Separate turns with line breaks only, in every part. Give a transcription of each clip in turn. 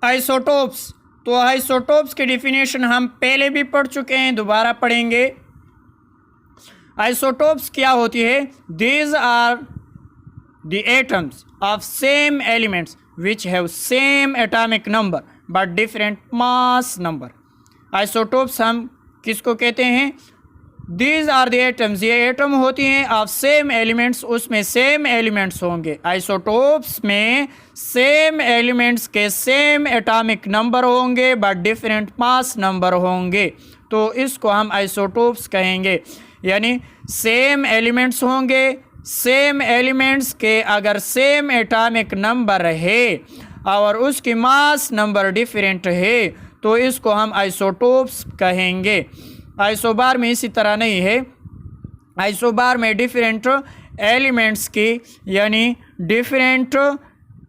Isotopes, तो isotopes की definition हम पहले भी पढ़ चुके हैं, दोबारा पढ़ेंगे। आइसोटोप्स क्या होती है? These are the atoms of same elements which have same atomic number but different mass number. Isotopes हम किसको कहते हैं? दीज आर द एटम्स, ये एटम होती हैं ऑफ सेम एलिमेंट्स, उसमें सेम एलिमेंट्स होंगे। आइसोटोप्स में सेम एलिमेंट्स के सेम एटॉमिक नंबर होंगे बट डिफरेंट मास नंबर होंगे, तो इसको हम आइसोटोप्स कहेंगे। यानी सेम एलिमेंट्स होंगे, सेम एलिमेंट्स के अगर सेम एटॉमिक नंबर है और उसकी मास नंबर डिफरेंट है तो इसको हम आइसोटोप्स कहेंगे। आइसोबार में इसी तरह नहीं है, आइसोबार में डिफरेंट एलिमेंट्स की यानी डिफरेंट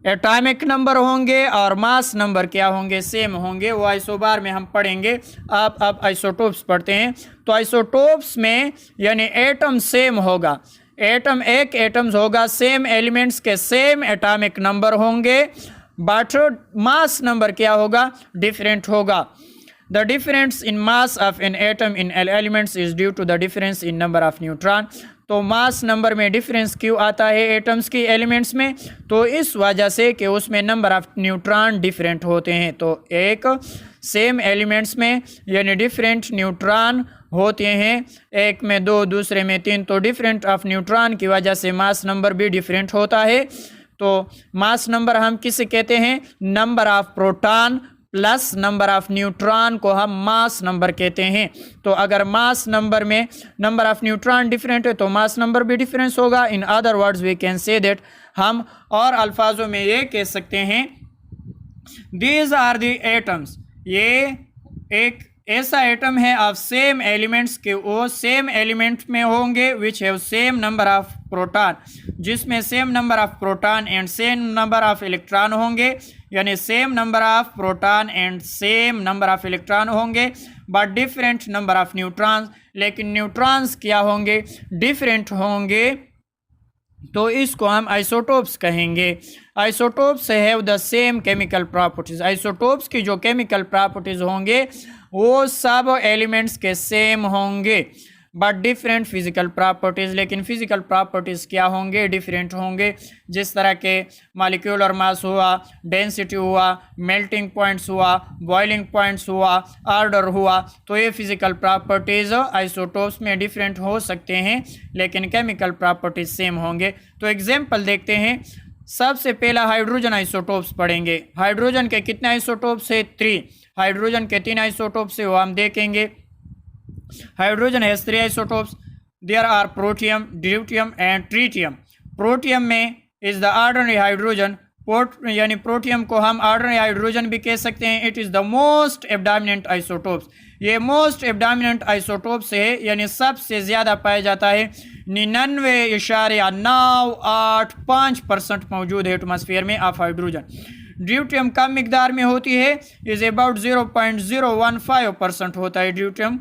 एटॉमिक नंबर होंगे और मास नंबर क्या होंगे? सेम होंगे। वो आइसोबार में हम पढ़ेंगे। आप आइसोटोप्स पढ़ते हैं तो आइसोटोप्स में यानी एटम सेम होगा, एटम एक एटम्स होगा, सेम एलिमेंट्स के सेम एटॉमिक नंबर होंगे बट मास नंबर क्या होगा? डिफरेंट होगा। The difference in mass of an atom in elements is due to the difference in number of neutron। तो mass number में difference क्यों आता है एटम्स की एलिमेंट्स में? तो इस वजह से कि उसमें नंबर ऑफ न्यूट्रॉन डिफरेंट होते हैं। तो एक सेम एलिमेंट्स में यानी डिफरेंट न्यूट्रॉन होते हैं, एक में 2 दूसरे में 3, तो डिफरेंट ऑफ न्यूट्रॉन की वजह से मास नंबर भी डिफरेंट होता है। तो मास नंबर हम किसे कहते हैं? Number of proton plus number of neutron को हम मास नंबर कहते हैं। तो अगर मास नंबर में नंबर ऑफ न्यूट्रॉन डिफरेंट है तो मास नंबर भी डिफरेंस होगा। In other words we can say that, हम और अल्फाजों में ये कह सकते हैं दीज आर द एटम्स, ये एक ऐसा एटम है ऑफ सेम एलिमेंट्स के वो सेम एलिमेंट में होंगे which have same number of proton, जिसमें same number of proton and same number of electron होंगे, यानी same number of proton and same number of electron होंगे but different number of neutrons, लेकिन neutrons क्या होंगे? Different होंगे। तो इसको हम आइसोटोप्स कहेंगे। Isotopes have the same chemical properties, isotopes की जो केमिकल प्रॉपर्टीज होंगे वो सब एलिमेंट्स के सेम होंगे बट डिफरेंट फिजिकल प्रॉपर्टीज़, लेकिन फिजिकल प्रॉपर्टीज़ क्या होंगे? डिफरेंट होंगे। जिस तरह के मॉलिक्यूलर मास हुआ, डेंसिटी हुआ, मेल्टिंग पॉइंट्स हुआ, बॉइलिंग पॉइंट्स हुआ, ऑर्डर हुआ, तो ये फिजिकल प्रॉपर्टीज़ आइसोटोप्स में डिफरेंट हो सकते हैं लेकिन केमिकल प्रॉपर्टीज सेम होंगे। तो एग्जाम्पल देखते हैं। सबसे पहला हाइड्रोजन आइसोटोप्स पढ़ेंगे। हाइड्रोजन के कितने आइसोटोप्स है? 3। हाइड्रोजन के 3 आइसोटोप्स है वो हम देखेंगे। Hydrogen has 3 isotopes, there are protium, deuterium and tritium. Protium में इज द ऑर्डिनरी हाइड्रोजन, यानी प्रोटियम को हम ऑर्डिनरी हाइड्रोजन भी कह सकते हैं। It is the most abundant isotopes, ये मोस्ट एब्डोमिनेंट आइसोटोप्स है यानी सबसे ज़्यादा पाया जाता है। 99.985% मौजूद है एटमॉस्फेयर में ऑफ हाइड्रोजन। ड्यूटियम कम मिकदार में होती है, इज अबाउट 0.015% होता है ड्यूटियम।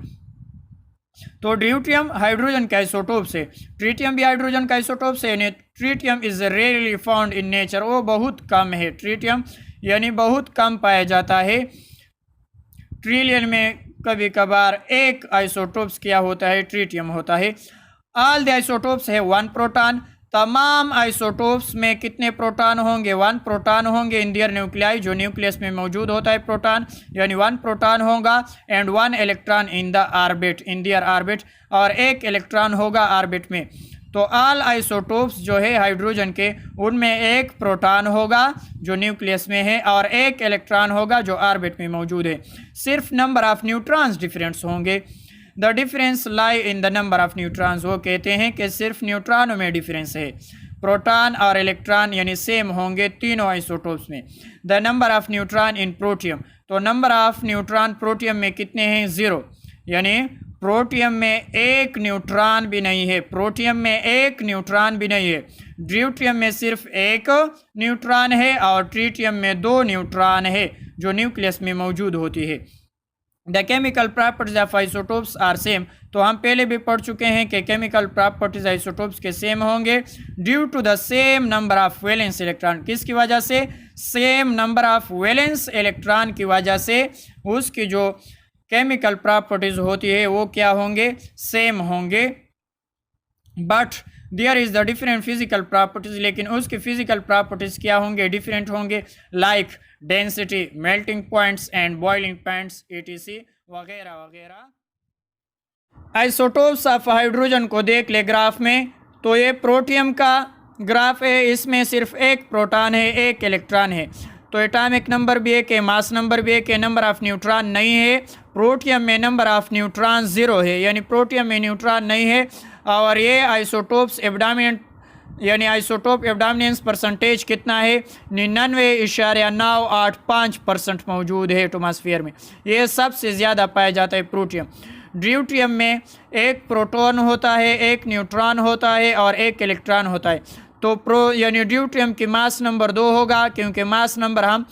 तो ड्यूटियम हाइड्रोजन का आइसोटोप से, ट्रीटियम भी हाइड्रोजन का आइसोटोप से, यानी tritium is rarely found in nature, वो बहुत कम है। ट्रीटियम यानी बहुत कम पाया जाता है। ट्रिलियन में कभी कभार एक आइसोटोप्स क्या होता है? ट्रीटियम होता है। ऑल द आइसोटोप्स है 1 प्रोटॉन, तमाम आइसोटोप्स में कितने प्रोटॉन होंगे? 1 प्रोटॉन होंगे इन दियर न्यूक्लियाई, जो न्यूक्लियस में मौजूद होता है प्रोटॉन, यानी 1 प्रोटॉन होगा and 1 electron in the orbit, in their orbit, और 1 इलेक्ट्रॉन होगा ऑर्बिट में। तो ऑल आइसोटोप्स जो है हाइड्रोजन के, उनमें 1 प्रोटॉन होगा जो न्यूक्लियस में है और 1 इलेक्ट्रॉन होगा जो ऑर्बिट में मौजूद है। सिर्फ नंबर ऑफ न्यूट्रॉन्स डिफरेंस होंगे। The difference lie in the number of neutrons, वो कहते हैं कि सिर्फ न्यूट्रॉनों में डिफरेंस है। प्रोटॉन और इलेक्ट्रॉन यानी सेम होंगे तीनों आइसोटोप्स में। The number of neutron in protium, तो नंबर ऑफ न्यूट्रॉन प्रोटियम में कितने हैं? 0, यानी प्रोटियम में 1 न्यूट्रॉन भी नहीं है, प्रोटियम में 1 न्यूट्रॉन भी नहीं है। ड्यूटियम में सिर्फ 1 न्यूट्रॉन है और ट्रीटियम में 2 न्यूट्रॉन है जो न्यूक्लियस में मौजूद होती है। The chemical properties of isotopes are same, तो हम पहले भी पढ़ चुके हैं कि केमिकल प्रॉपर्टीज आइसोटोप्स के सेम होंगे due to the same number of valence electron. किसकी वजह से? Same number of valence electron की वजह से उसकी जो केमिकल प्रॉपर्टीज होती है वो क्या होंगे, सेम होंगे। But there is the different physical properties, लेकिन उसकी फिजिकल प्रॉपर्टीज क्या होंगे, डिफरेंट होंगे, like density, melting points and boiling points etc वगैरह वगैरह। आइसोटोप्स ऑफ हाइड्रोजन को देख ले ग्राफ में, तो ये प्रोटियम का ग्राफ है, इसमें सिर्फ एक प्रोटॉन है, एक इलेक्ट्रॉन है, तो एटॉमिक नंबर भी एक है, मास नंबर भी एक है, नंबर ऑफ न्यूट्रॉन नहीं है। प्रोटियम में नंबर ऑफ न्यूट्रॉन 0 है, यानी प्रोटियम में न्यूट्रॉन नहीं है। और ये आइसोटोप्स एबडामिनेंट यानी आइसोटोप एबडामिनेंस परसेंटेज कितना है, 99.985% मौजूद है एटमॉस्फेयर में। ये सबसे ज़्यादा पाया जाता है प्रोटियम। ड्यूटियम में एक प्रोटॉन होता है, एक न्यूट्रॉन होता है और एक इलेक्ट्रॉन होता है। तो यानी ड्यूटियम की मास नंबर 2 होगा, क्योंकि मास नंबर हम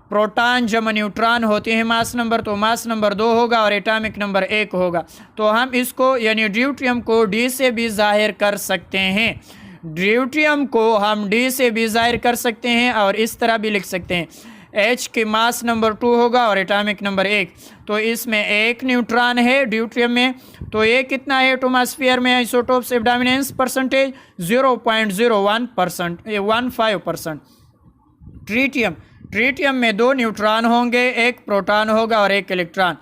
प्रोटॉन जमा न्यूट्रॉन होते हैं मास नंबर, तो मास नंबर 2 होगा और एटॉमिक नंबर 1 होगा। तो हम इसको यानी ड्यूटियम को डी से भी जाहिर कर सकते हैं, ड्यूटियम को हम डी से भी जाहिर कर सकते हैं और इस तरह भी लिख सकते हैं, H की मास नंबर 2 होगा और एटॉमिक नंबर 1। तो इसमें एक न्यूट्रॉन है ड्यूटियम में, तो ये कितना है एटमॉस्फेयर में आइसोटोप्स एबडामिनेंस परसेंटेज 0.01%, 15%। ट्रीटियम में 2 न्यूट्रॉन होंगे, एक प्रोटॉन होगा और एक इलेक्ट्रॉन।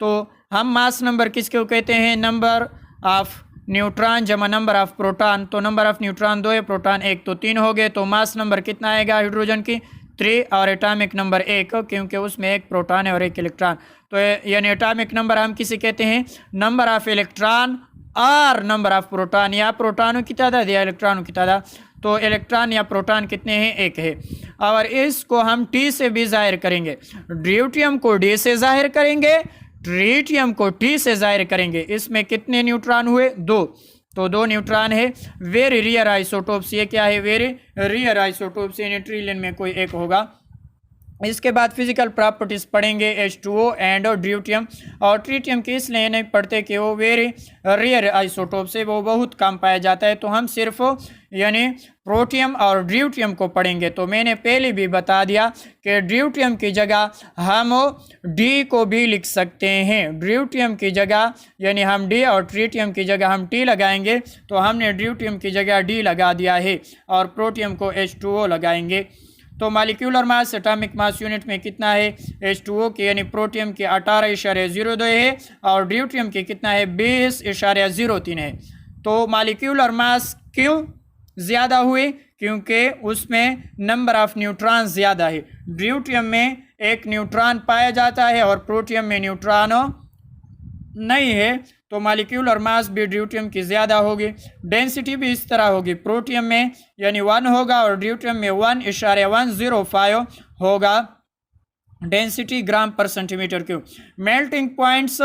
तो हम मास नंबर किसको कहते हैं, नंबर ऑफ न्यूट्रॉन जमा नंबर ऑफ प्रोटॉन। तो नंबर ऑफ न्यूट्रॉन 2 है, प्रोटॉन 1, तो 3 हो गए। तो मास नंबर कितना आएगा हाइड्रोजन की, 3 और एटॉमिक नंबर 1, क्योंकि उसमें एक प्रोटॉन है और एक इलेक्ट्रॉन। तो यानी एटॉमिक नंबर हम किसे कहते हैं, नंबर ऑफ इलेक्ट्रॉन और नंबर ऑफ प्रोटॉन, या प्रोटॉनों की तादाद या इलेक्ट्रॉनों की तादाद। तो इलेक्ट्रॉन या प्रोटॉन कितने हैं, 1 है। और इसको हम T से भी जाहिर करेंगे, ड्यूटियम को D से जाहिर करेंगे, ट्रीटियम को T से जाहिर करेंगे। इसमें कितने न्यूट्रॉन हुए, 2, तो 2 न्यूट्रॉन है। वेरी रियर आइसोटोप्स, ये क्या है, वेरी रियर आइसोटोप्स, यानी ट्रिलियन में कोई एक होगा। इसके बाद फिजिकल प्रॉपर्टीज पढ़ेंगे H2O एंड ड्यूटियम। और ट्रीटियम की इसलिए नहीं पढ़ते कि वो वेरी रियर आइसोटोप से वो बहुत कम पाया जाता है, तो हम सिर्फ यानी प्रोटियम और ड्यूटियम को पढ़ेंगे। तो मैंने पहले भी बता दिया कि ड्यूटियम की जगह हम D को भी लिख सकते हैं, ड्यूटियम की जगह यानी हम D और ट्रीटियम की जगह हम T लगाएंगे, तो हमने ड्यूटियम की जगह D लगा दिया है और प्रोटियम को H2O लगाएंगे। तो molecular mass atomic mass unit में कितना है, H2O की यानी प्रोटियम की 18.02 है और ड्यूटियम की कितना है, 20.03 है। तो मॉलिक्यूलर मास क्यों ज़्यादा हुए, क्योंकि उसमें नंबर ऑफ न्यूट्रॉन ज़्यादा है। ड्यूटियम में एक न्यूट्रॉन पाया जाता है और प्रोटियम में न्यूट्रॉन नहीं है, तो मॉलिक्यूलर मास भी ड्यूटियम की ज़्यादा होगी। डेंसिटी भी इस तरह होगी, प्रोटियम में यानी 1 होगा और ड्यूटियम में 1.105 होगा डेंसिटी ग्राम पर centimetre cube. Melting points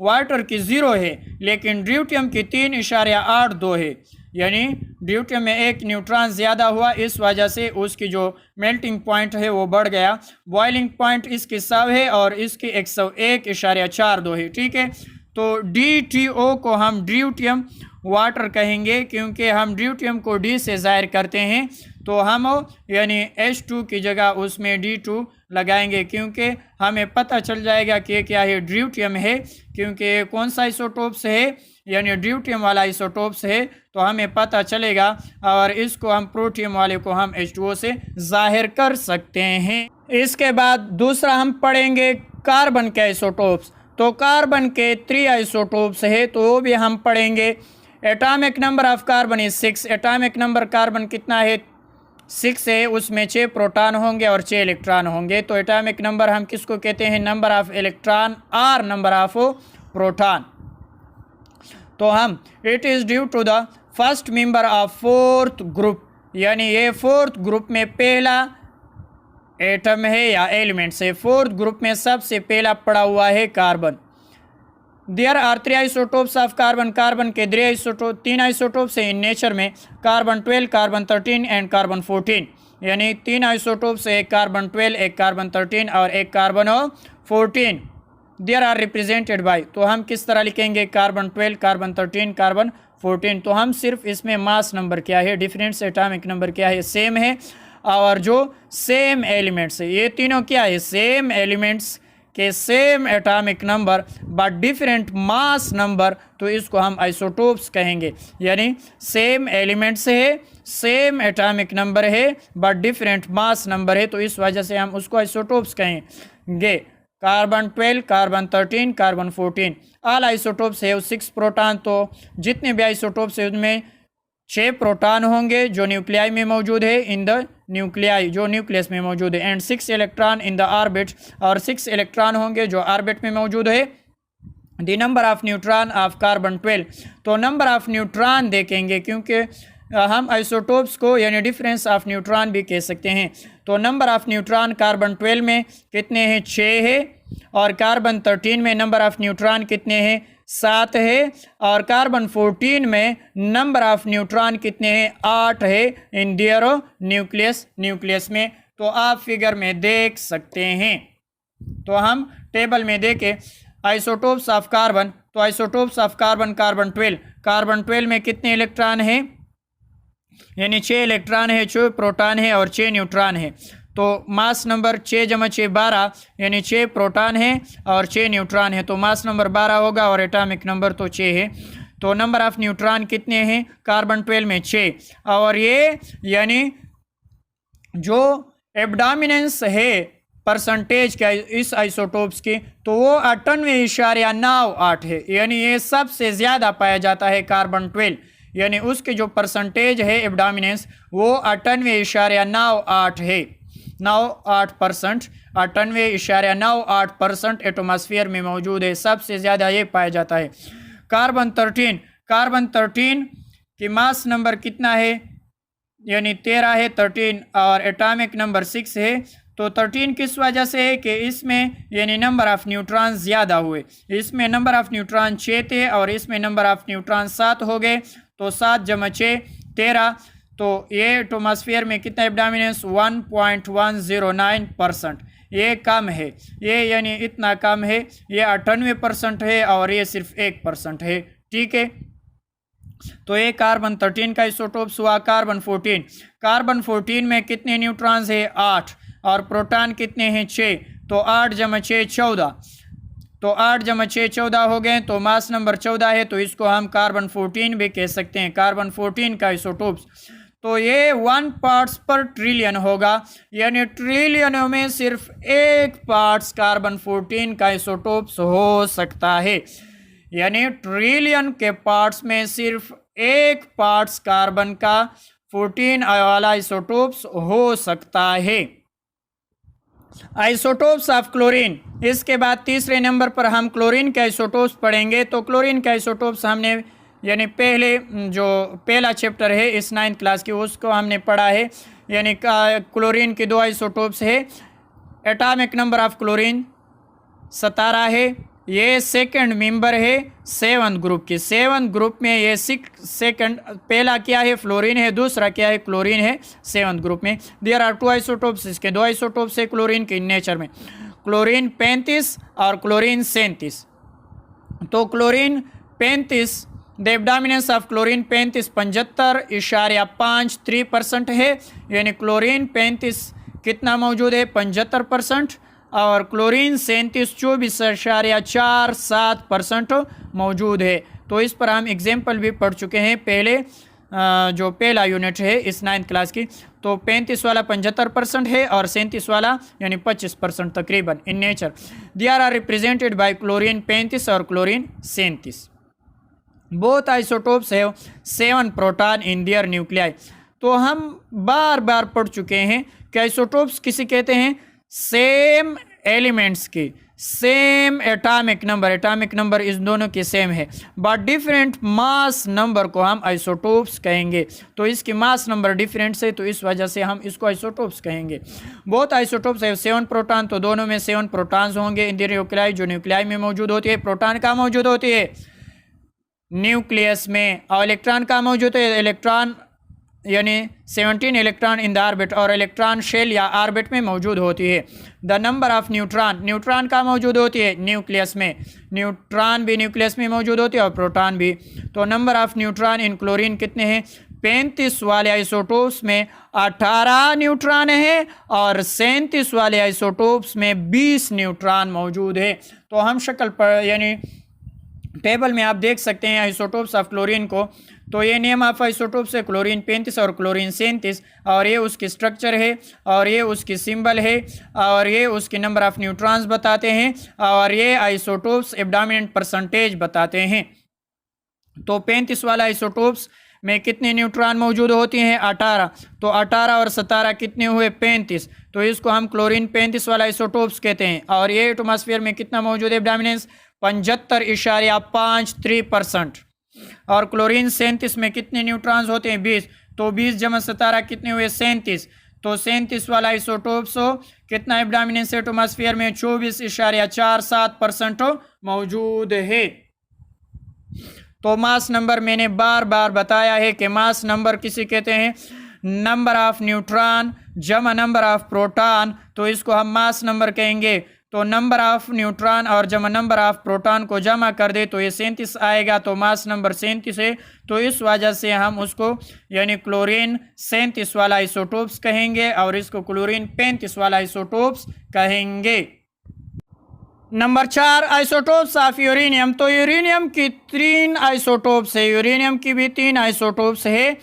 water की 0 है, लेकिन ड्यूटियम की 3.82 है, यानी ड्यूटियम में एक न्यूट्रॉन ज़्यादा हुआ, इस वजह से उसकी जो मेल्टिंग पॉइंट है वो बढ़ गया। बॉइलिंग पॉइंट इसकी 100 है और इसकी 101.42 है, ठीक है। तो DTO को हम ड्यूटियम वाटर कहेंगे, क्योंकि हम ड्यूटियम को D से जाहिर करते हैं, तो हम यानी H2 की जगह उसमें D2 लगाएंगे, क्योंकि हमें पता चल जाएगा कि क्या है, ड्यूटियम है, क्योंकि कौन सा आइसोटोप्स है, यानी ड्यूटियम वाला आइसोटोप्स है, तो हमें पता चलेगा। और इसको हम प्रोटियम वाले को हम H2O से जाहिर कर सकते हैं। इसके बाद दूसरा हम पढ़ेंगे कार्बन के आइसोटोप्स। तो कार्बन के 3 आइसोटोप्स है, तो वो भी हम पढ़ेंगे। Atomic number of carbon is 6, atomic number carbon कितना है, 6 है, उसमें 6 प्रोटॉन होंगे और 6 इलेक्ट्रॉन होंगे। तो एटॉमिक नंबर हम किसको कहते हैं, नंबर ऑफ इलेक्ट्रॉन और नंबर ऑफ प्रोटॉन। तो हम it is due to the first member of 4th group, यानी ये 4th ग्रुप में पहला एटम है या एलिमेंट्स है। 4th ग्रुप में सबसे पहला पड़ा हुआ है carbon. There are 3 isotopes of carbon, carbon के 3 आइसोटोप्स हैं इन नेचर में, कार्बन 12, कार्बन 13 एंड कार्बन 14, यानी 3 आइसोटोप्स है, एक कार्बन 12, एक कार्बन 13 और एक carbon 14। There are represented by, तो हम किस तरह लिखेंगे, कार्बन 12, कार्बन 13, कार्बन 14। तो हम सिर्फ इसमें मास नंबर क्या है, डिफरेंस एटॉमिक नंबर क्या है, सेम है। और जो सेम एलिमेंट्स है, ये तीनों क्या है, सेम एलिमेंट्स के same atomic number but different mass number, तो इसको हम आइसोटोप्स कहेंगे। यानी सेम एलिमेंट्स है, सेम एटॉमिक नंबर है बट डिफरेंट मास नंबर है, तो इस वजह से हम उसको आइसोटोप्स कहेंगे। Carbon 12, carbon 13, carbon 14, all isotopes है 6 प्रोटॉन। तो जितने भी आइसोटोप्स है उनमें 6 प्रोटॉन होंगे जो न्यूक्लियाई में मौजूद है, इन द न्यूक्लियाई जो न्यूक्लियस में मौजूद है, and 6 electron in the orbit, और 6 इलेक्ट्रॉन होंगे जो ऑर्बिट में मौजूद है। The number of neutron of carbon 12, तो नंबर ऑफ न्यूट्रॉन देखेंगे क्योंकि हम आइसोटोप्स को यानी डिफरेंस ऑफ न्यूट्रॉन भी कह सकते हैं। तो नंबर ऑफ न्यूट्रॉन कार्बन 12 में कितने हैं, 6 है, और कार्बन 13 में नंबर ऑफ न्यूट्रॉन कितने हैं, 7 है, और कार्बन 14 में नंबर ऑफ न्यूट्रॉन कितने हैं, 8 है इन देयर न्यूक्लियस में। तो आप फिगर में देख सकते हैं। तो हम टेबल में देखें आइसोटोप्स ऑफ कार्बन, तो आइसोटोप्स ऑफ कार्बन, कार्बन 12 में कितने इलेक्ट्रॉन हैं, यानी 6 इलेक्ट्रॉन है, 6 प्रोटॉन है और 6 न्यूट्रॉन है। तो मास नंबर 6 × 6 12, यानी 6 प्रोटॉन है और 6 न्यूट्रॉन है, तो मास नंबर 12 होगा और एटॉमिक नंबर तो 6 है। तो नंबर ऑफ न्यूट्रॉन कितने हैं कार्बन 12 में, 6, और ये यानी जो एब्डोमिनेंस है परसेंटेज का इस आइसोटोप्स की, तो वो 98.98 है, यानी ये सबसे ज़्यादा पाया जाता है कार्बन 12, यानी उसके जो परसेंटेज है एब्डोमिनेंस वो 98.98 है, 98%, 98.98% एटमॉस्फेयर में मौजूद है, सबसे ज़्यादा ये पाया जाता है। कार्बन 13 की मास नंबर कितना है, यानी 13 है 13, और एटॉमिक नंबर 6 है। तो 13 किस वजह से है कि इसमें यानी नंबर ऑफ न्यूट्रॉन ज़्यादा हुए, इसमें नंबर ऑफ न्यूट्रॉन 6 थे और इसमें नंबर ऑफ न्यूट्रॉन 7 हो गए, तो 7 × 6 13, तो ये एटमॉस्फेयर में कितना एब्डोमिनेंस 1.109%, ये कम है, ये यानी इतना कम है, ये 98% है और ये सिर्फ 1% है, ठीक है। तो ये कार्बन 13 का आइसोटोप्स हुआ। कार्बन 14 में कितने न्यूट्रॉन्स है, 8, और प्रोटॉन कितने हैं, 6, तो 8 × 6 14, तो 8 × 6 14 हो गए, तो मास नंबर 14 है, तो इसको हम कार्बन 14 भी कह सकते हैं, कार्बन 14 का आइसोटोप्स। तो ये 1 पार्ट्स पर ट्रिलियन होगा, यानी ट्रिलियनों में सिर्फ 1 पार्ट्स कार्बन 14 का आइसोटोप्स हो सकता है, यानी ट्रिलियन के पार्ट्स में सिर्फ 1 पार्ट्स कार्बन का 14 वाला आइसोटोप्स हो सकता है। आइसोटोप्स ऑफ क्लोरीन, इसके बाद तीसरे नंबर पर हम क्लोरीन के आइसोटोप्स पढ़ेंगे। तो क्लोरीन के आइसोटोप्स हमने यानी पहला चैप्टर है इस 9th क्लास की, उसको हमने पढ़ा है। यानी क्लोरीन के 2 आइसोटोप्स है। एटॉमिक नंबर ऑफ क्लोरीन 17 है, ये सेकंड मेंबर है 7th ग्रुप की। 7th ग्रुप में ये सेकंड, पहला क्या है फ्लोरीन है, दूसरा क्या है क्लोरीन है 7th ग्रुप में। देयर आर 2 आइसोटोप्स, इसके 2 आइसोटोप्स है क्लोरीन के नेचर में, क्लोरीन 35 और क्लोरीन 37। तो chlorine 35, the abundance of chlorine 35 75.53% है, यानी क्लोरीन 35 कितना मौजूद है 75%, और क्लोरीन 37 24.47% मौजूद है। तो इस पर हम एग्जाम्पल भी पढ़ चुके हैं पहले, जो पहला यूनिट है इस 9th क्लास की। तो 35 वाला 75% है और 37 वाला यानी 25% तकरीबन in nature. They are represented by chlorine 35 और chlorine 37। Both isotopes have 7 proton in their nuclei. तो हम बार बार पढ़ चुके हैं कि आइसोटोप्स किसे कहते हैं, सेम एलिमेंट्स की सेम एटॉमिक नंबर इस दोनों के सेम है, बट डिफरेंट मास नंबर को हम आइसोटोप्स कहेंगे। तो इसकी मास नंबर डिफरेंट है, तो इस वजह से हम इसको आइसोटोप्स कहेंगे। बोथ आइसोटोप्स है 7 प्रोटॉन, तो दोनों में 7 प्रोटॉन्स होंगे इन द न्यूक्लियाई, जो न्यूक्लियाई में मौजूद होती है। प्रोटॉन कहाँ मौजूद होती है, न्यूक्लियस में, और इलेक्ट्रॉन कहाँ मौजूद है, इलेक्ट्रॉन यानी 17 इलेक्ट्रॉन इन द ऑर्बिट, और इलेक्ट्रॉन शेल या ऑर्बिट में मौजूद होती है। द नंबर ऑफ न्यूट्रॉन कहाँ मौजूद होती है, न्यूक्लियस में, न्यूट्रॉन भी न्यूक्लियस में मौजूद होती है और प्रोटॉन भी। तो number of neutron in chlorine कितने हैं, 35 वाले आइसोटोप्स में 18 न्यूट्रॉन है और 37 वाले आइसोटोप्स में 20 न्यूट्रॉन मौजूद है। तो हम शक्ल पर यानी टेबल में आप देख सकते हैं आइसोटोप्स ऑफ क्लोरीन को। तो ये नेम ऑफ आइसोटोप्स है क्लोरीन 35 और क्लोरीन 37, और ये उसकी स्ट्रक्चर है और ये उसकी सिंबल है और ये उसकी नंबर ऑफ न्यूट्रॉन्स बताते हैं और ये आइसोटोप्स एब्डोमिनेंट परसेंटेज बताते हैं। तो 35 वाला आइसोटोप्स में कितने न्यूट्रॉन मौजूद होती हैं? 18। तो 18 और 17 कितने हुए? 35। तो इसको हम क्लोरीन 35 वाला आइसोटोप्स कहते हैं। और ये एटमॉस्फेयर में कितना मौजूद है एब्डोमिनेंस? 75.3%। और क्लोरीन 37 में कितने न्यूट्रॉन्स होते हैं? 20। तो 20 जमा 17 कितने हुए? 37। तो 37 वाला आइसोटोप्स हो कितना एब्डोमिनेंस एटमॉस्फेयर में? 24.47% मौजूद है। तो मास नंबर मैंने बार बार बताया है कि मास नंबर किसे कहते हैं? नंबर ऑफ न्यूट्रॉन जमा नंबर ऑफ प्रोटॉन। तो इसको हम मास नंबर कहेंगे। तो नंबर ऑफ न्यूट्रॉन और जमा नंबर ऑफ प्रोटॉन को जमा कर दे तो ये 37 आएगा। तो मास नंबर 37 है। तो इस वजह से हम उसको यानी क्लोरीन 37 वाला आइसोटोप्स कहेंगे और इसको क्लोरीन 35 वाला आइसोटोप्स कहेंगे। Number 4 isotopes of uranium. तो यूरेनियम की 3 आइसोटोप्स है, यूरेनियम की भी 3 आइसोटोप्स है।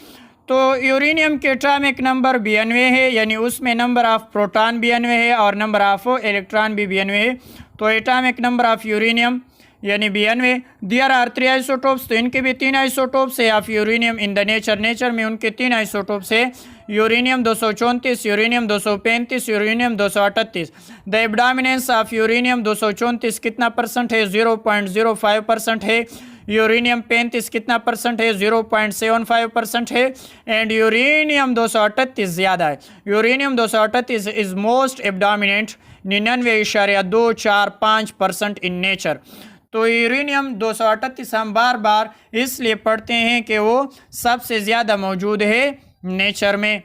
तो यूरेनियम के एटॉमिक नंबर 92 है, यानी उसमें नंबर ऑफ प्रोटॉन 92 है और नंबर ऑफ इलेक्ट्रॉन भी 92 है। तो एटॉमिक नंबर ऑफ यूरेनियम यानी 92। There are 3 isotopes. तो इनके भी 3 आइसोटोप्स है of uranium in the nature. Nature में उनके 3 आइसोटोप्स है, uranium 234, uranium 235, uranium 238। The abundance of uranium 234 कितना परसेंट है? 0.05% है। यूरेनियम 35 कितना परसेंट है? 0.75% है। एंड यूरेनियम 238 ज़्यादा है। Uranium 238 is most abundant 99.245% in nature. तो यूरेनियम 238 हम बार बार इसलिए पढ़ते हैं कि वो सबसे ज़्यादा मौजूद है नेचर में।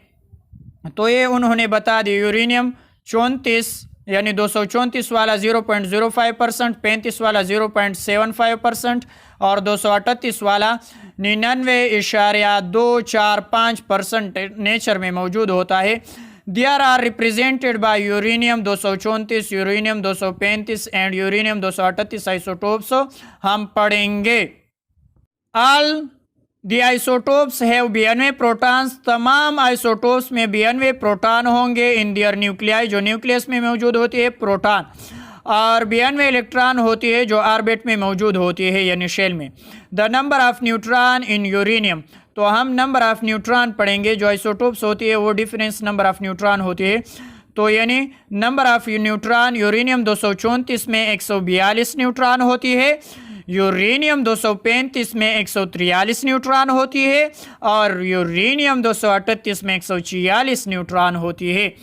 तो ये उन्होंने बता दी। यूरेनियम 34 यानी 234 वाला 0.05%, 35 वाला 0.75% और 238 वाला 99.245% नेचर में मौजूद होता है। There are represented by uranium 234, uranium 235 and uranium 238 isotopes हम पढ़ेंगे। All the isotopes have 92 protons. तमाम आइसोटोप्स में 92 प्रोटॉन होंगे इन दियर न्यूक्लियाई, जो न्यूक्लियस में मौजूद होती है प्रोटॉन, और 92 इलेक्ट्रॉन होती है जो ऑर्बिट में मौजूद होती है यानी शेल में। The number of neutron in uranium. तो हम नंबर ऑफ न्यूट्रॉन पढ़ेंगे। जो आइसोटोप्स होती है वो डिफरेंस नंबर ऑफ न्यूट्रॉन होती है। तो यानी नंबर ऑफ न्यूट्रॉन यूरेनियम 234 में 142 न्यूट्रॉन होती है, यूरेनियम 235 में 143 न्यूट्रॉन होती है और यूरेनियम 238 में 146 न्यूट्रॉन होती है।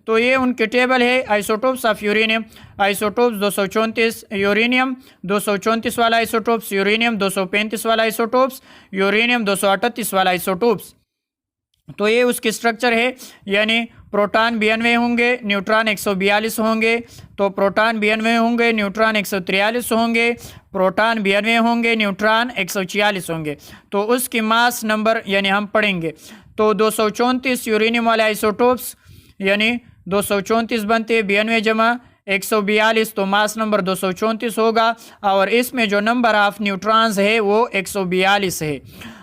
तो ये उनके टेबल है isotopes of uranium. Isotopes 234 uranium 234 वाला आइसोटोप्स, यूरेनियम 235 वाला आइसोटोप्स, यूरेनियम 238 वाला आइसोटोप्स। तो ये उसकी स्ट्रक्चर है, यानी प्रोटॉन 92 होंगे, न्यूट्रॉन 142 होंगे। तो प्रोटॉन 92 होंगे, न्यूट्रॉन 143 होंगे, प्रोटॉन 92 होंगे, न्यूट्रॉन 146 होंगे। तो उसकी मास नंबर यानी हम पढ़ेंगे। तो 234 यूरेनियम वाले आइसोटोप्स यानी 234 बनते हैं 92 जमा 142, तो मास नंबर 234 होगा और इसमें जो नंबर ऑफ न्यूट्रॉन्स है वो 142 है।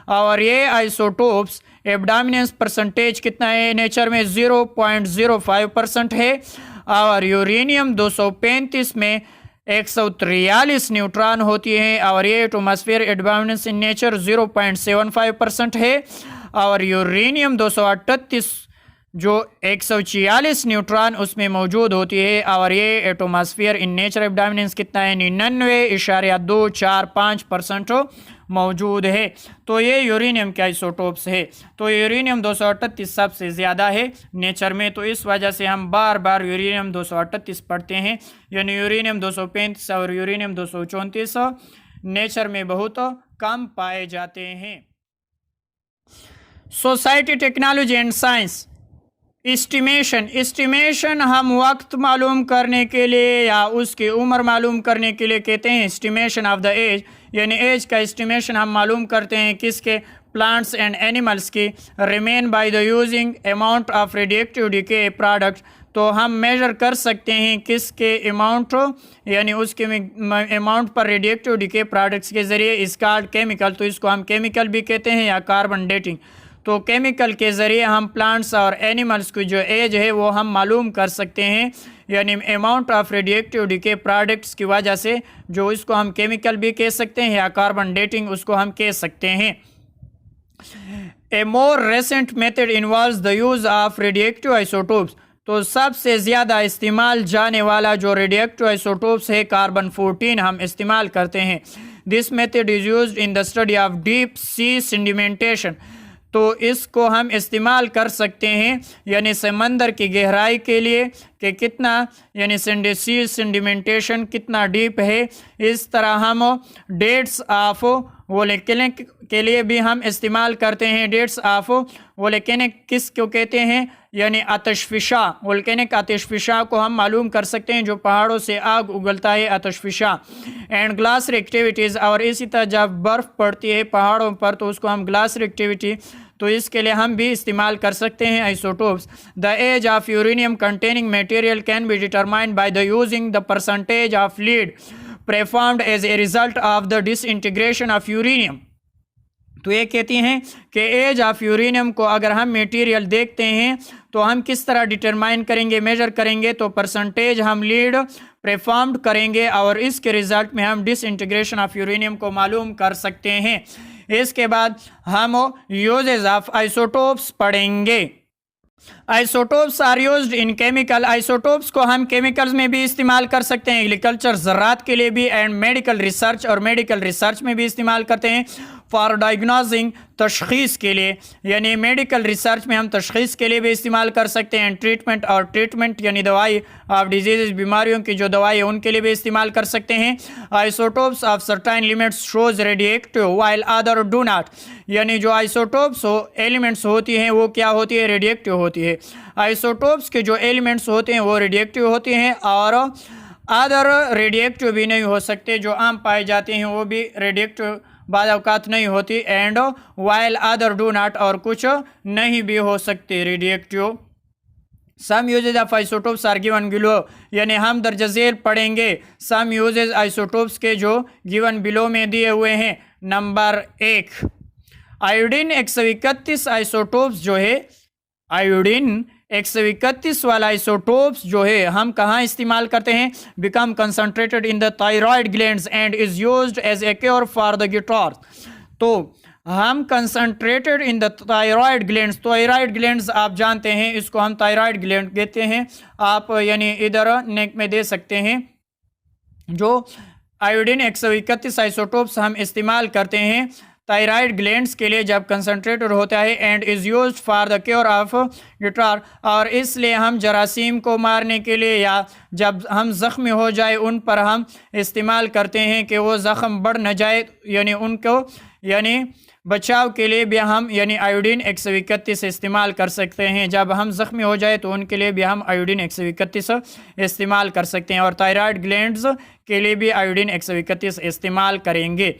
और ये आइसोटोप्स एब्डोमिनेंस परसेंटेज कितना है नेचर में? 0.05% है। और यूरेनियम 235 में 143 न्यूट्रॉन होती है और ये एटमॉस्फेयर एब्डोमिनेंस इन नेचर 0.75% है। और यूरेनियम 238 जो 146 न्यूट्रॉन उसमें मौजूद होती है और ये एटमॉस्फेयर इन नेचर एब्डोमिनेंस कितना है? 99.245% मौजूद है। तो ये यूरेनियम के आइसोटोप्स है। तो यूरेनियम 238 सबसे ज़्यादा है नेचर में। तो इस वजह से हम बार बार यूरेनियम 238 पढ़ते हैं, यानी यूरेनियम 235 और यूरेनियम 234 नेचर में बहुत कम पाए जाते हैं। Society, technology and science. Estimation हम वक्त मालूम करने के लिए या उसकी उम्र मालूम करने के लिए कहते हैं एस्टिमेशन ऑफ द एज, यानी एज का एस्टिमेशन हम मालूम करते हैं किसके? प्लांट्स एंड एनिमल्स की remain bye the using amount of radioactive decay product, तो हम मेजर कर सकते हैं किसके अमाउंट, यानी उसके अमाउंट पर रेडिएक्टिव डिके प्रोडक्ट्स के ज़रिए इस कॉल्ड केमिकल, तो इसको हम केमिकल भी कहते हैं या कार्बन डेटिंग। तो केमिकल के ज़रिए हम प्लांट्स और एनिमल्स की जो एज है वो हम मालूम कर सकते हैं, यानी amount of radioactive decay products की वजह से, जो इसको हम केमिकल भी कह सकते हैं या कार्बन डेटिंग उसको हम कह सकते हैं। A more recent method involves the use of radioactive isotopes, तो सबसे ज़्यादा इस्तेमाल जाने वाला जो रेडिएक्टिव आइसोटोप्स है कार्बन 14 हम इस्तेमाल करते हैं। This method is used in the study of deep sea sedimentation, तो इसको हम इस्तेमाल कर सकते हैं यानी समंदर की गहराई के लिए कि कितना यानी सी सेडिमेंटेशन कितना डीप है। इस तरह हम डेट्स ऑफ वोल्केनिक के लिए भी हम इस्तेमाल करते हैं। डेट्स ऑफ वोल्केनिक किस को कहते हैं, यानी आतिशफिशा, वोल्केनिक आतिशफिशा को हम मालूम कर सकते हैं जो पहाड़ों से आग उगलता है, आतिशफिशा। एंड ग्लास एक्टिविटीज़, और इसी तरह जब बर्फ़ पड़ती है पहाड़ों पर तो उसको हम ग्लास एक्टिविटी, तो इसके लिए हम भी इस्तेमाल कर सकते हैं isotopes. The age of uranium containing material can be determined by the using the percentage of lead performed as a result of the disintegration of uranium. तो ये कहती हैं कि एज ऑफ यूरेनियम को अगर हम मटेरियल देखते हैं तो हम किस तरह डिटरमाइन करेंगे, मेजर करेंगे, तो परसेंटेज हम लीड परफॉर्म्ड करेंगे और इसके रिजल्ट में हम डिसइंटीग्रेशन ऑफ यूरेनियम को मालूम कर सकते हैं। इसके बाद हम यूजेज ऑफ आइसोटोप्स पढ़ेंगे। Isotopes are used in chemical, isotopes को हम केमिकल्स में भी इस्तेमाल कर सकते हैं, एग्रीकल्चर ज़राअत के लिए भी, एंड मेडिकल रिसर्च, और मेडिकल रिसर्च में भी इस्तेमाल करते हैं। फॉर डायग्नोजिंग, तशख़ीस के लिए, यानी मेडिकल रिसर्च में हम तशख़ीस के लिए भी इस्तेमाल कर सकते हैं। ट्रीटमेंट, और ट्रीटमेंट यानी दवाई ऑफ डिजीज़, बीमारियों की जो दवाई है उनके लिए भी इस्तेमाल कर सकते हैं। Isotopes of certain elements shows radioactive while other do not, यानी जो आइसोटोप्स एलिमेंट्स होती हैं वो क्या होती है, रेडिएक्टिव होती है। आइसोटोप्स के जो एलिमेंट्स होते हैं वो रेडिएक्टिव होते हैं और अदर रेडिएक्टिव भी नहीं हो सकते, जो आम पाए जाते हैं वो भी रेडिएक्टिव बाद अवकात नहीं होती। And while other do not, और कुछ नहीं भी हो सकते radioactive. Some uses of isotopes are given below, यानी हम दर्ज झेल पढ़ेंगे सम यूजेज आइसोटोप्स के जो गिवन बिलो में दिए हुए हैं। नंबर 1, आयोडीन 131 आइसोटोप्स जो है, आयोडीन 131 वाला आइसोटोप्स जो है हम कहाँ इस्तेमाल करते हैं, become concentrated in the thyroid glands and is used as a cure for the goitre. तो हम concentrated in the thyroid glands, thyroid glands आप जानते हैं, इसको हम थायराइड ग्लैंड कहते हैं, आप यानी इधर नेक में दे सकते हैं। जो आयोडीन 131 आइसोटोप्स हम इस्तेमाल करते हैं थायराइड ग्लैंड्स के लिए जब कंसनट्रेटेड होता है, and is used for the cure of guitar, और इसलिए हम जरासीम को मारने के लिए या जब हम ज़ख्मी हो जाए उन पर हम इस्तेमाल करते हैं कि वो ज़ख्म बढ़ न जाए, यानी उनको यानी बचाव के लिए भी हम यानी आयोडीन 131 इस्तेमाल कर सकते हैं। जब हम ज़ख्मी हो जाए तो उनके लिए भी हम आयोडीन 131 इस्तेमाल कर सकते हैं, और थायराइड ग्लैंड्स के लिए भी आयोडीन 131 इस्तेमाल करेंगे।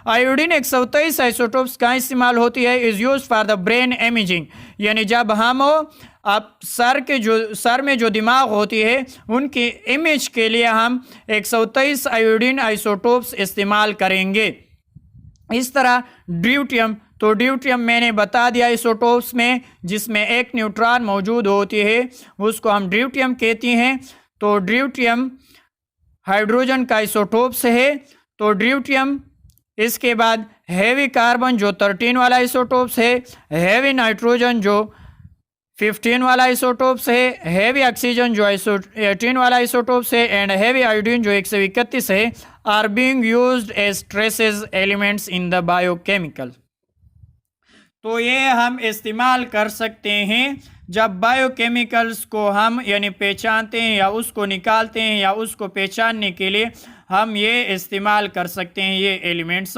आयोडीन 123 आइसोटोप्स कहाँ इस्तेमाल होती है, is use for the brain imaging, यानी जब हम आप सर में जो दिमाग होती है उनकी इमेज के लिए हम 123 आयोडीन आइसोटोप्स इस्तेमाल करेंगे। इस तरह ड्यूटियम, तो ड्यूटियम मैंने बता दिया आइसोटोप्स में जिसमें एक न्यूट्रॉन मौजूद होती है उसको हम ड्यूटियम कहती हैं। तो ड्यूटियम हाइड्रोजन का आइसोटोप्स है, तो ड्यूटियम। इसके बाद हैवी कार्बन जो 13 वाला आइसोटोप्स है, हैवी नाइट्रोजन जो 15 वाला आइसोटोप्स है, हैवी ऑक्सीजन जो 18 वाला आइसोटोप्स है, एंड हैवी आयोडीन जो 131 है, are being used as traces elements in the biochemical. तो ये हम इस्तेमाल कर सकते हैं जब बायोकेमिकल्स को हम यानी पहचानते हैं या उसको निकालते हैं या उसको पहचानने के लिए हम ये इस्तेमाल कर सकते हैं ये एलिमेंट्स।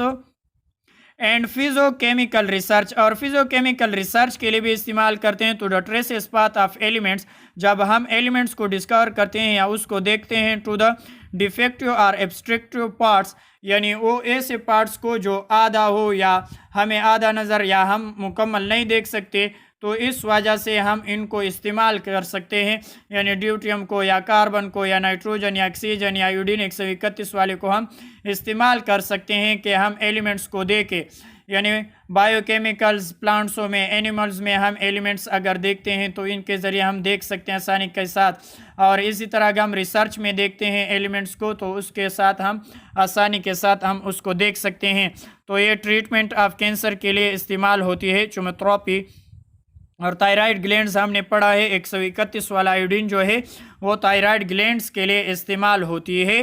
एंड फिजियोकेमिकल रिसर्च, और फिजियोकेमिकल रिसर्च के लिए भी इस्तेमाल करते हैं। To the traces path of elements, जब हम एलिमेंट्स को डिस्कवर करते हैं या उसको देखते हैं, टू द डिफेक्टिव और एब्स्ट्रक्टिव पार्ट्स, यानी वो ऐसे पार्ट्स को जो आधा हो या हमें आधा नज़र या हम मुकम्मल नहीं देख सकते, तो इस वजह से हम इनको इस्तेमाल कर सकते हैं। यानी ड्यूटियम को या कार्बन को या नाइट्रोजन या ऑक्सीजन या आयोडीन 131 वाले को हम इस्तेमाल कर सकते हैं कि हम एलिमेंट्स को दे के, यानी बायोकेमिकल्स, प्लांट्सों में, एनिमल्स में हम एलिमेंट्स अगर देखते हैं तो इनके ज़रिए हम देख सकते हैं आसानी के साथ। और इसी तरह अगर हम रिसर्च में देखते हैं एलिमेंट्स को तो उसके साथ हम आसानी के साथ हम उसको देख सकते हैं। तो ये ट्रीटमेंट ऑफ कैंसर के लिए इस्तेमाल होती है चोमोथेरेपी। और थायराइड ग्लैंड्स हमने पढ़ा है, 131 वाला आयोडीन जो है वो थायराइड ग्लैंड्स के लिए इस्तेमाल होती है।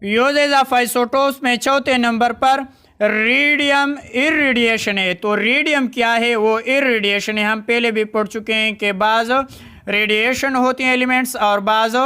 यूजेज ऑफ आइसोटोप्स में चौथे नंबर पर रेडियम इरेडिएशन है। तो रेडियम क्या है? वो इरेडिएशन है। हम पहले भी पढ़ चुके हैं कि बाज़ रेडिएशन होती हैं एलिमेंट्स और बाज़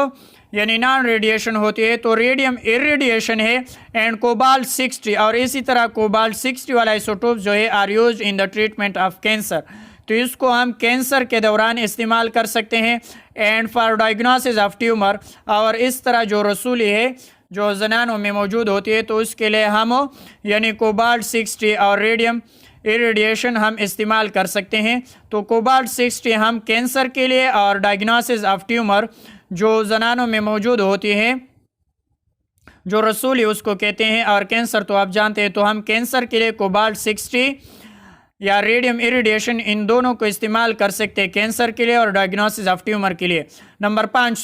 यानी नॉन रेडिएशन होती है। तो रेडियम इरेडिएशन है एंड कोबाल्ट 60, और इसी तरह कोबाल्ट 60 वाला आइसोटोप जो है are used in the treatment of cancer. तो इसको हम कैंसर के दौरान इस्तेमाल कर सकते हैं and for diagnosis of tumour. और इस तरह जो रसूली है जो जनानों में मौजूद होती है तो उसके लिए हम यानी कोबाल्ट 60 और रेडियम इरेडिएशन हम इस्तेमाल कर सकते हैं। तो कोबाल्ट 60 हम कैंसर के लिए और डायग्नोसिस ऑफ ट्यूमर जो जनानों में मौजूद होती है जो रसूली उसको कहते हैं, और कैंसर तो आप जानते हैं। तो हम कैंसर के लिए कोबाल्ट 60 या रेडियम इरेडिएशन इन दोनों को इस्तेमाल कर सकते हैं कैंसर के लिए और डायग्नोसिस ऑफ ट्यूमर के लिए। नंबर 5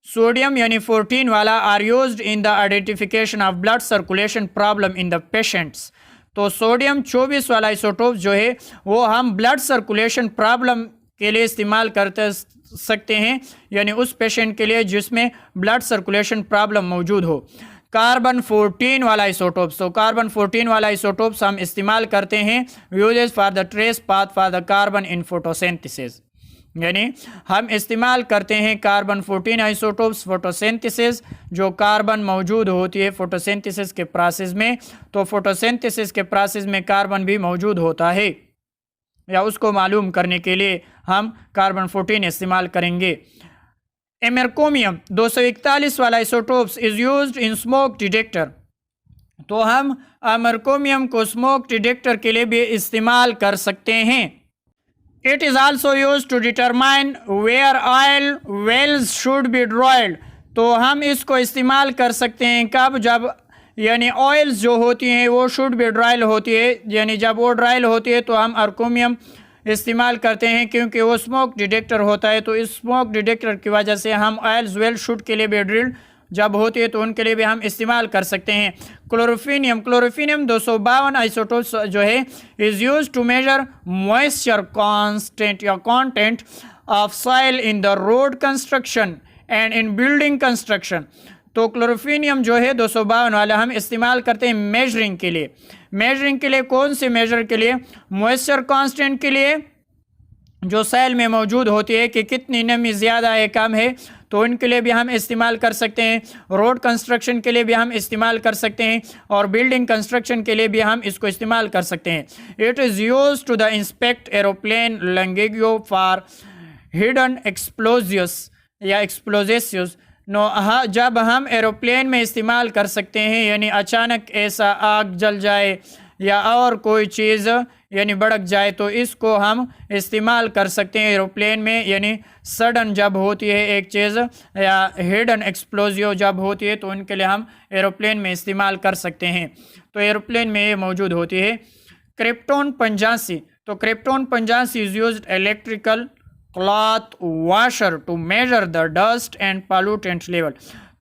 सोडियम यानी 14 वाला are used in the identification of blood circulation problem in the patients. तो सोडियम 24 वाला आइसोटोप जो है वो हम ब्लड सर्कुलेशन प्रॉब्लम के लिए इस्तेमाल करते सकते हैं, यानी उस पेशेंट के लिए जिसमें ब्लड सर्कुलेशन प्रॉब्लम मौजूद हो। कार्बन 14 वाला आइसोटोप्स, तो कार्बन 14 वाला आइसोटोप्स हम इस्तेमाल करते हैं uses for the trace path for the carbon in photosynthesis, यानी हम इस्तेमाल करते हैं कार्बन 14 आइसोटोप्स फोटोसिंथेसिस, जो कार्बन मौजूद होती है फोटोसिंथेसिस के प्रोसेस में। तो फोटोसिंथेसिस के प्रोसेस में कार्बन भी मौजूद होता है, या उसको मालूम करने के लिए हम कार्बन 14 इस्तेमाल करेंगे। एमेरकोमियम 241 वाला isotopes is used in smoke detector. तो हम एमेरकोमियम को स्मोक डिटेक्टर के लिए भी इस्तेमाल कर सकते हैं। It is also used to determine where oil wells should be drilled. तो हम इसको इस्तेमाल कर सकते हैं कब? जब यानी ऑयल्स जो होती हैं वो शुड बी ड्राइल होती है, यानी जब वो ड्राइल होती है तो हम एर्कोमियम इस्तेमाल करते हैं क्योंकि वो स्मोक डिटेक्टर होता है। तो इस स्मोक डिटेक्टर की वजह से हम ऑयल्स वेल शुड के लिए भी ड्रिल्ड जब होती है तो उनके लिए भी हम इस्तेमाल कर सकते हैं। क्लोरोफिनियम 252 आइसोटोप्स जो है is use to measure moisture constant या content of soil in the road construction and in building construction. तो क्लोरोफिनियम जो है 252 वाला हम इस्तेमाल करते हैं मेजरिंग के लिए। मेजरिंग के लिए कौन से मेजर के लिए? मॉइस्चर कांस्टेंट के लिए, जो सैल में मौजूद होती है कि कितनी नमी ज़्यादा है कम है, तो उनके लिए भी हम इस्तेमाल कर सकते हैं। रोड कंस्ट्रक्शन के लिए भी हम इस्तेमाल कर सकते हैं और बिल्डिंग कंस्ट्रक्शन के लिए भी हम इसको इस्तेमाल कर सकते हैं। It is use to the inspect aeroplane language for hidden explosives या एक्सप्लोजियस। जब हम एरोप्लेन में इस्तेमाल कर सकते हैं, यानी अचानक ऐसा आग जल जाए या और कोई चीज़ यानी भड़क जाए तो इसको हम इस्तेमाल कर सकते हैं एरोप्लेन में। यानी सडन जब होती है एक चीज़ या हिडन एक्सप्लोजिव जब होती है तो उनके लिए हम एरोप्लेन में इस्तेमाल कर सकते हैं। तो एरोप्लेन में ये मौजूद होती है। क्रिप्टोन 85, तो krypton 85 is used electrical cloth washer to measure the dust and pollutant level.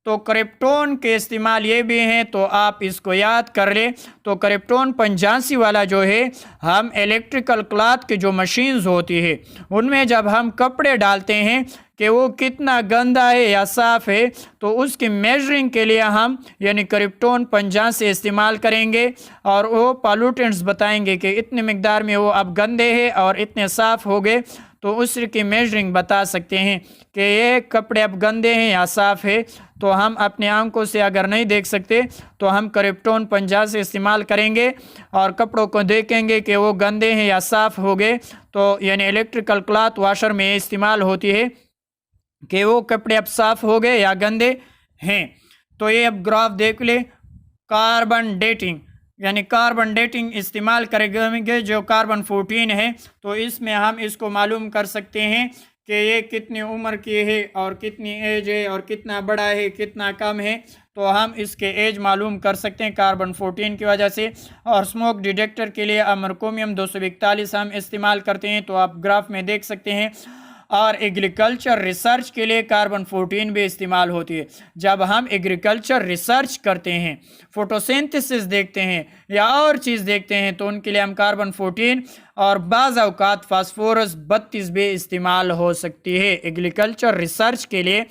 तो क्रिप्टोन के इस्तेमाल ये भी हैं, तो आप इसको याद कर ले। तो क्रिप्टोन 85 वाला जो है हम इलेक्ट्रिकल क्लॉथ की जो मशीन्स होती है उनमें जब हम कपड़े डालते हैं कि वो कितना गंदा है या साफ़ है, तो उसकी मेजरिंग के लिए हम यानी क्रिप्टोन 85 इस्तेमाल करेंगे और वो पॉल्यूटेंट्स बताएंगे कि इतने मिकदार में वो अब गंदे हैं और इतने साफ़ हो गए, तो उसकी मेजरिंग बता सकते हैं कि ये कपड़े अब गंदे हैं या साफ़ है। तो हम अपने आंखों से अगर नहीं देख सकते तो हम क्रिप्टोन 50 से इस्तेमाल करेंगे और कपड़ों को देखेंगे कि वो गंदे हैं या साफ़ हो गए। तो यानी इलेक्ट्रिकल क्लॉथ वॉशर में इस्तेमाल होती है कि वो कपड़े अब साफ हो गए या गंदे हैं। तो ये अब ग्राफ देख ले, कार्बन डेटिंग यानी कार्बन डेटिंग इस्तेमाल करेंगे जो कार्बन 14 है। तो इसमें हम इसको मालूम कर सकते हैं कि ये कितनी उम्र की है और कितनी एज है और कितना बड़ा है कितना कम है। तो हम इसके एज मालूम कर सकते हैं कार्बन 14 की वजह से। और स्मोक डिटेक्टर के लिए अमरकोमियम 241 हम इस्तेमाल करते हैं, तो आप ग्राफ में देख सकते हैं। और एग्रीकल्चर रिसर्च के लिए कार्बन 14 भी इस्तेमाल होती है। जब हम एग्रीकल्चर रिसर्च करते हैं, फोटोसिंथेसिस देखते हैं या और चीज़ देखते हैं, तो उनके लिए हम कार्बन 14 और बाज़ औक़ात फास्फोरस 32 भी इस्तेमाल हो सकती है। एग्रीकल्चर रिसर्च के लिए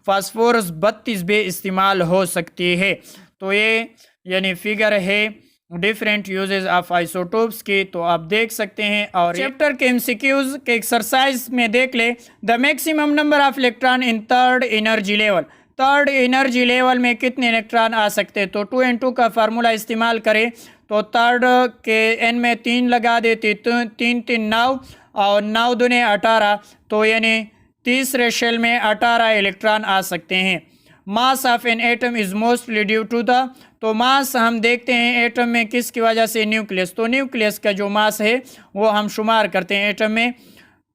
फास्फोरस 32 भी इस्तेमाल हो सकती है। तो ये यानी फिगर है डिफरेंट यूजेस ऑफ आइसोटोप्स की, तो आप देख सकते हैं। और चैप्टर के एमसीक्यूज के एक्सरसाइज में देख ले, the maximum number of electron in third energy level. Third energy level में कितने इलेक्ट्रॉन आ सकते हैं? तो 2n2 का फार्मूला इस्तेमाल करें तो थर्ड के n में 3 लगा देते, 3 3 9 और 9 दूने 18, तो यानी तीसरे शेल में 18 इलेक्ट्रॉन आ सकते हैं। Mass of an atom is mostly due to the, तो मास हम देखते हैं एटम में किसकी वजह से? न्यूक्लियस। तो न्यूक्लियस का जो मास है वो हम शुमार करते हैं एटम में।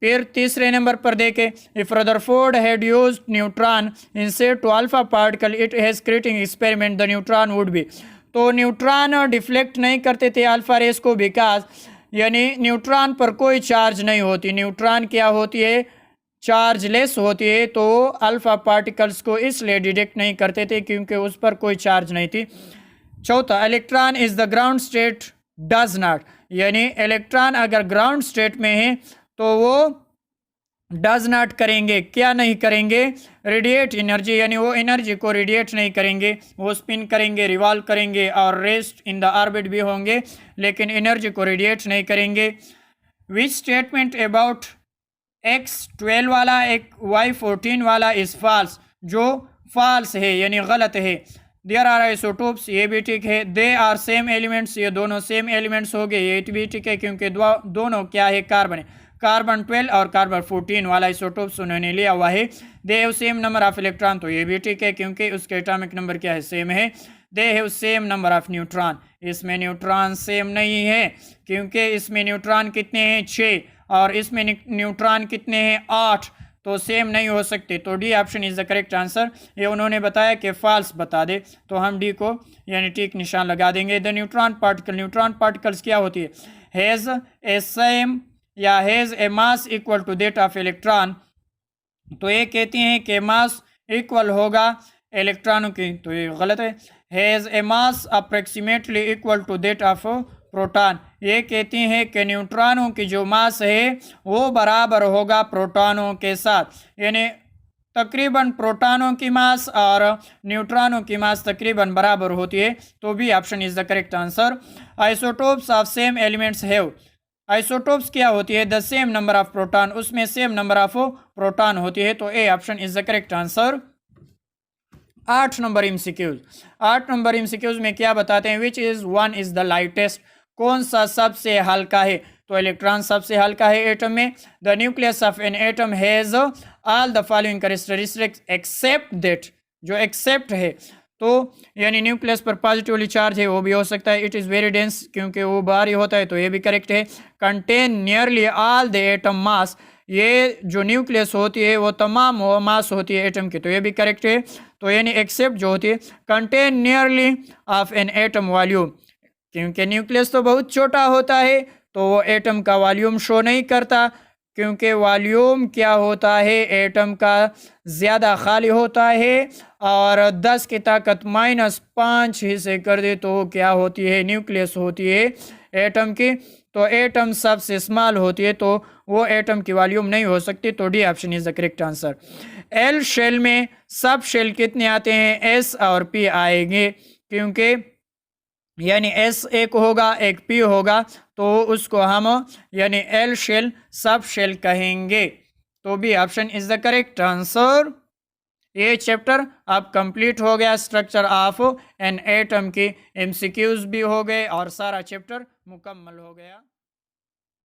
फिर तीसरे नंबर पर देखें, if Rutherford had used neutron instead to alpha particle it has creating experiment the neutron would be. तो न्यूट्रॉन डिफ्लेक्ट नहीं करते थे अल्फा रेस को, बिकॉज यानी न्यूट्रॉन पर कोई चार्ज नहीं होती। न्यूट्रॉन क्या होती है? चार्जलेस होती है। तो अल्फा पार्टिकल्स को इसलिए डिटेक्ट नहीं करते थे क्योंकि उस पर कोई चार्ज नहीं थी। चौथा, electron is the ground state does not, यानी इलेक्ट्रॉन अगर ग्राउंड स्टेट में है तो वो डज नॉट करेंगे, क्या नहीं करेंगे? रेडिएट एनर्जी, यानी वो एनर्जी को रेडिएट नहीं करेंगे। वो स्पिन करेंगे, रिवॉल्व करेंगे और रेस्ट इन द ऑर्बिट भी होंगे, लेकिन एनर्जी को रेडिएट नहीं करेंगे। विच स्टेटमेंट अबाउट X12 वाला एक Y14 वाला इज फॉल्स, जो फॉल्स है यानी गलत है। देयर आर आइसोटोप्स, ये भी ठीक है। दे आर सेम एलिमेंट्स, ये दोनों सेम एलिमेंट्स हो गए, ये भी ठीक है क्योंकि दोनों क्या है? कार्बन है। कार्बन 12 और कार्बन 14 वाला आइसोटोप्स उन्होंने लिया हुआ है। They have same number of electron, तो ये भी ठीक है क्योंकि उसके एटॉमिक नंबर क्या है? सेम है। They have same number of neutron, इसमें न्यूट्रॉन सेम नहीं है क्योंकि इसमें न्यूट्रॉन कितने हैं? 6 और इसमें न्यूट्रॉन कितने हैं? 8, तो सेम नहीं हो सकते। तो D option is the correct answer. ये उन्होंने बताया कि फॉल्स बता दे, तो हम डी को यानी टिक निशान लगा देंगे। The neutron particle, neutron particles क्या होती है? हैज़ ए सेम या has a mass equal to that of electron, तो ये कहती हैं कि मास इक्वल होगा इलेक्ट्रॉनों की, तो ये गलत है। Has a mass approximately equal to that of proton, ये कहती हैं कि न्यूट्रॉनों की जो मास है वो बराबर होगा प्रोटॉनों के साथ, यानी तकरीबन प्रोटॉनों की मास और न्यूट्रॉनों की मास तकरीबन बराबर होती है। तो B option is the correct answer. Isotopes of same elements have, isotopes क्या होती है? The same number of proton, उसमें सेम नंबर ऑफ प्रोटॉन होती है, तो A option is the correct answer. 8 number MCQs, 8 number MCQs में क्या बताते हैं? Which is one is the lightest, कौन सा सबसे हल्का है? तो इलेक्ट्रॉन सबसे हल्का है एटम में। The nucleus of an atom has all the following characteristics except that, जो एक्सेप्ट है तो यानी न्यूक्लियस पर पॉजिटिवली चार्ज है वो भी हो सकता है। इट इज़ वेरी डेंस, क्योंकि वो भारी होता है, तो ये भी करेक्ट है। Contain nearly all the atom mass, ये जो न्यूक्लियस होती है वो तमाम वो मास होती है एटम की, तो ये भी करेक्ट है। तो यानी एक्सेप्ट जो होती है contain nearly of an atom volume, क्योंकि न्यूक्लियस तो बहुत छोटा होता है तो वो एटम का वॉल्यूम शो नहीं करता, क्योंकि वॉल्यूम क्या होता है एटम का ज़्यादा खाली होता है, और 10 की ताकत -5 हिस्से कर दे तो क्या होती है? न्यूक्लियस होती है एटम की। तो एटम सबसे स्मॉल होती है तो वो एटम की वॉल्यूम नहीं हो सकती, तो D option is the correct answer. L shell में सब शेल कितने आते हैं? एस और पी आएंगे, क्योंकि यानी एस एक होगा एक पी होगा, तो उसको हम यानी एल शेल सब शेल कहेंगे, तो B option is the correct answer. ये चैप्टर अब कंप्लीट हो गया, स्ट्रक्चर ऑफ एन एटम की एमसीक्यूज भी हो गए और सारा चैप्टर मुकम्मल हो गया।